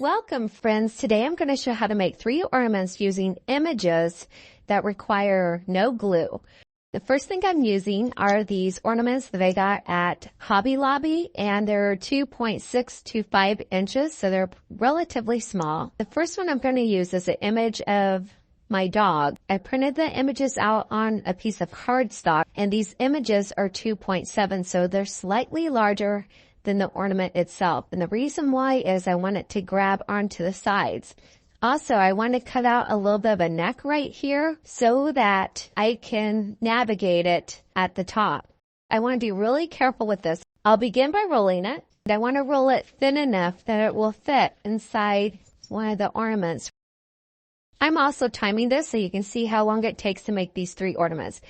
Welcome friends. Today I'm going to show how to make 3 ornaments using images that require no glue. The first thing I'm using are these ornaments that I got at Hobby Lobby, and they're 2.6 to 5 inches, so they're relatively small. The first one I'm going to use is an image of my dog. I printed the images out on a piece of cardstock, and these images are 2.7, so they're slightly larger than the ornament itself. And the reason why is I want it to grab onto the sides. Also, I want to cut out a little bit of a neck right here so that I can navigate it at the top. I want to be really careful with this. I'll begin by rolling it. I want to roll it thin enough that it will fit inside one of the ornaments. I'm also timing this so you can see how long it takes to make these 3 ornaments.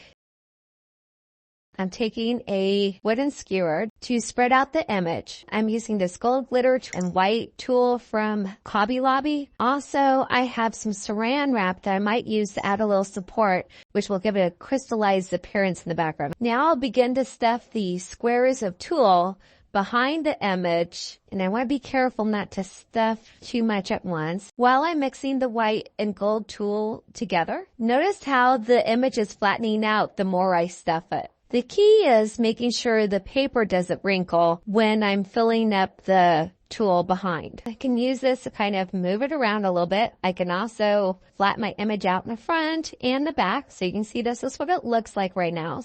I'm taking a wooden skewer to spread out the image. I'm using this gold glitter and white tulle from Hobby Lobby. Also, I have some saran wrap that I might use to add a little support, which will give it a crystallized appearance in the background. Now I'll begin to stuff the squares of tulle behind the image, and I want to be careful not to stuff too much at once. While I'm mixing the white and gold tulle together, notice how the image is flattening out the more I stuff it. The key is making sure the paper doesn't wrinkle when I'm filling up the tulle behind. I can use this to kind of move it around a little bit. I can also flatten my image out in the front and the back so you can see this is what it looks like right now.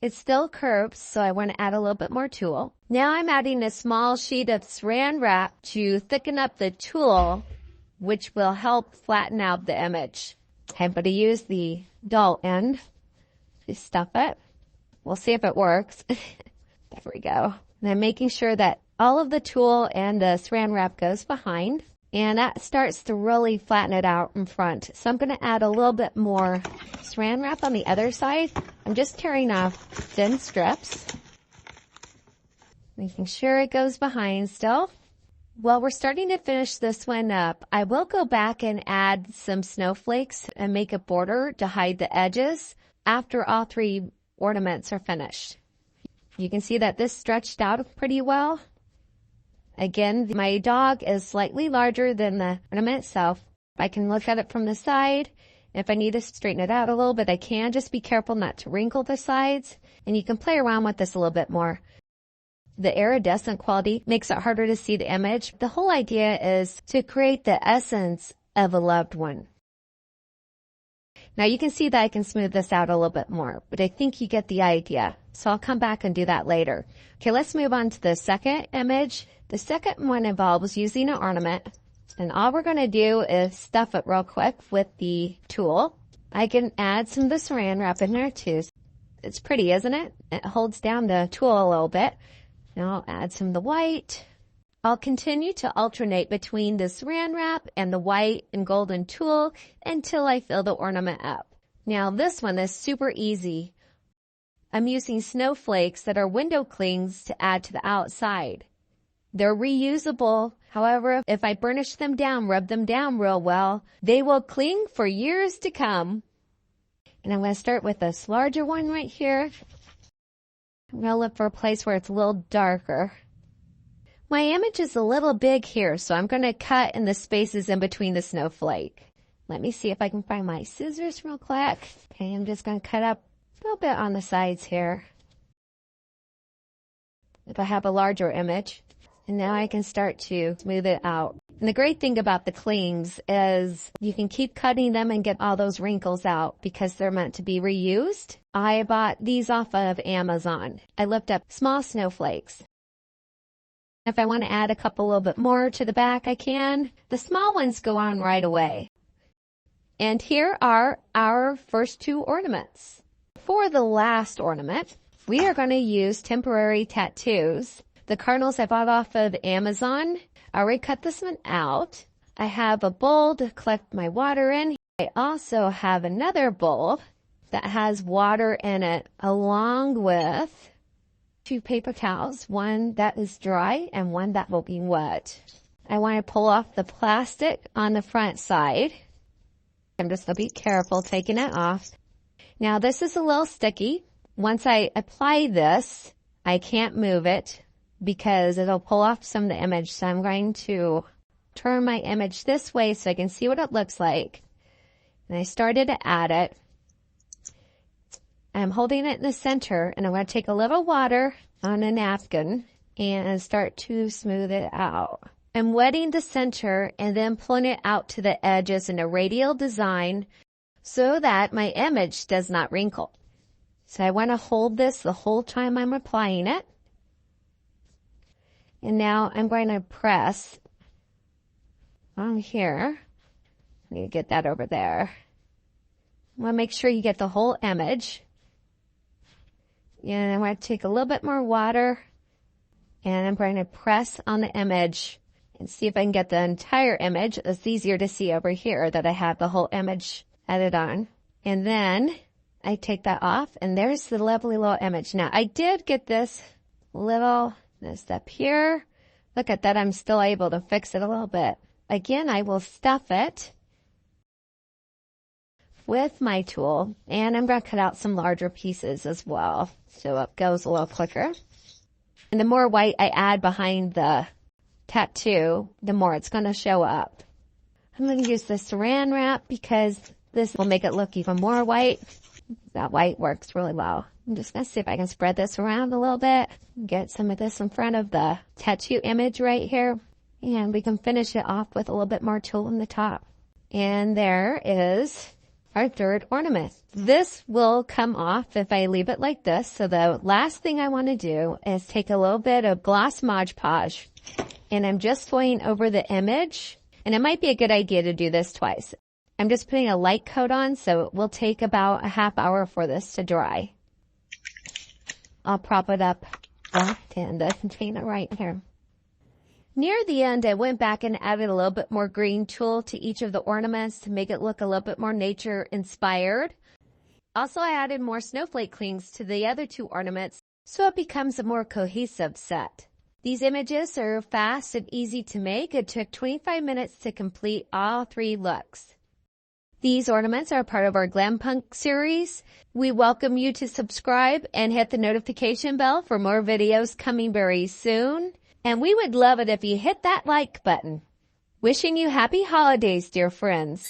It's still curved, so I want to add a little bit more tulle. Now I'm adding a small sheet of saran wrap to thicken up the tulle, which will help flatten out the image. I'm going to use the dull end to stuff it. We'll see if it works. There we go. And I'm making sure that all of the tulle and the saran wrap goes behind, and that starts to really flatten it out in front. So I'm going to add a little bit more saran wrap on the other side. I'm just tearing off thin strips, making sure it goes behind still. While we're starting to finish this one up, I will go back and add some snowflakes and make a border to hide the edges after all 3 ornaments are finished. You can see that this stretched out pretty well. Again, my dog is slightly larger than the ornament itself. I can look at it from the side. If I need to straighten it out a little bit, I can. Just be careful not to wrinkle the sides, and you can play around with this a little bit more. The iridescent quality makes it harder to see the image. The whole idea is to create the essence of a loved one. Now you can see that I can smooth this out a little bit more, but I think you get the idea. So I'll come back and do that later. Okay, let's move on to the second image. The second one involves using an ornament, and all we're going to do is stuff it real quick with the tulle. I can add some of the saran wrap in there too. It's pretty, isn't it? It holds down the tulle a little bit. Now I'll add some of the white. I'll continue to alternate between the saran wrap and the white and golden tulle until I fill the ornament up. Now this one is super easy. I'm using snowflakes that are window clings to add to the outside. They're reusable. However, if I burnish them down, rub them down real well, they will cling for years to come. And I'm going to start with this larger one right here. I'm going to look for a place where it's a little darker. My image is a little big here, so I'm going to cut in the spaces in between the snowflake. Let me see if I can find my scissors real quick. Okay, I'm just going to cut up a little bit on the sides here. If I have a larger image. And now I can start to smooth it out. And the great thing about the clings is you can keep cutting them and get all those wrinkles out because they're meant to be reused. I bought these off of Amazon. I looked up small snowflakes. If I want to add a little bit more to the back, I can. The small ones go on right away. And here are our first 2 ornaments. For the last ornament, we are going to use temporary tattoos. The cardinals I bought off of Amazon. I already cut this one out. I have a bowl to collect my water in. I also have another bowl that has water in it along with 2 paper towels, one that is dry and one that will be wet. I want to pull off the plastic on the front side. I'm just going to be careful taking it off. Now this is a little sticky. Once I apply this, I can't move it because it'll pull off some of the image. So I'm going to turn my image this way so I can see what it looks like. And I started to add it. I'm holding it in the center, and I'm going to take a little water on a napkin and start to smooth it out. I'm wetting the center and then pulling it out to the edges in a radial design so that my image does not wrinkle. So I want to hold this the whole time I'm applying it. And now I'm going to press on here. I need to get that over there. I want to make sure you get the whole image. And I'm going to take a little bit more water, and I'm going to press on the image and see if I can get the entire image. It's easier to see over here that I have the whole image added on. And then I take that off, and there's the lovely little image. Now, I did get this up here. Look at that. I'm still able to fix it a little bit. Again, I will stuff it with my tool, and I'm going to cut out some larger pieces as well, so it goes a little quicker. And the more white I add behind the tattoo, the more it's going to show up. I'm going to use the saran wrap because this will make it look even more white. That white works really well. I'm just going to see if I can spread this around a little bit, get some of this in front of the tattoo image right here, and we can finish it off with a little bit more tulle on the top. And there is our third ornament. This will come off if I leave it like this. So the last thing I want to do is take a little bit of gloss Mod Podge, and I'm just going over the image, and it might be a good idea to do this twice. I'm just putting a light coat on, so it will take about a half hour for this to dry. I'll prop it up in the container right here. Near the end, I went back and added a little bit more green tulle to each of the ornaments to make it look a little bit more nature inspired. Also, I added more snowflake clings to the other two ornaments so it becomes a more cohesive set. These images are fast and easy to make. It took 25 minutes to complete all 3 looks. These ornaments are part of our Glam Punk series. We welcome you to subscribe and hit the notification bell for more videos coming very soon. And we would love it if you hit that like button. Wishing you happy holidays, dear friends.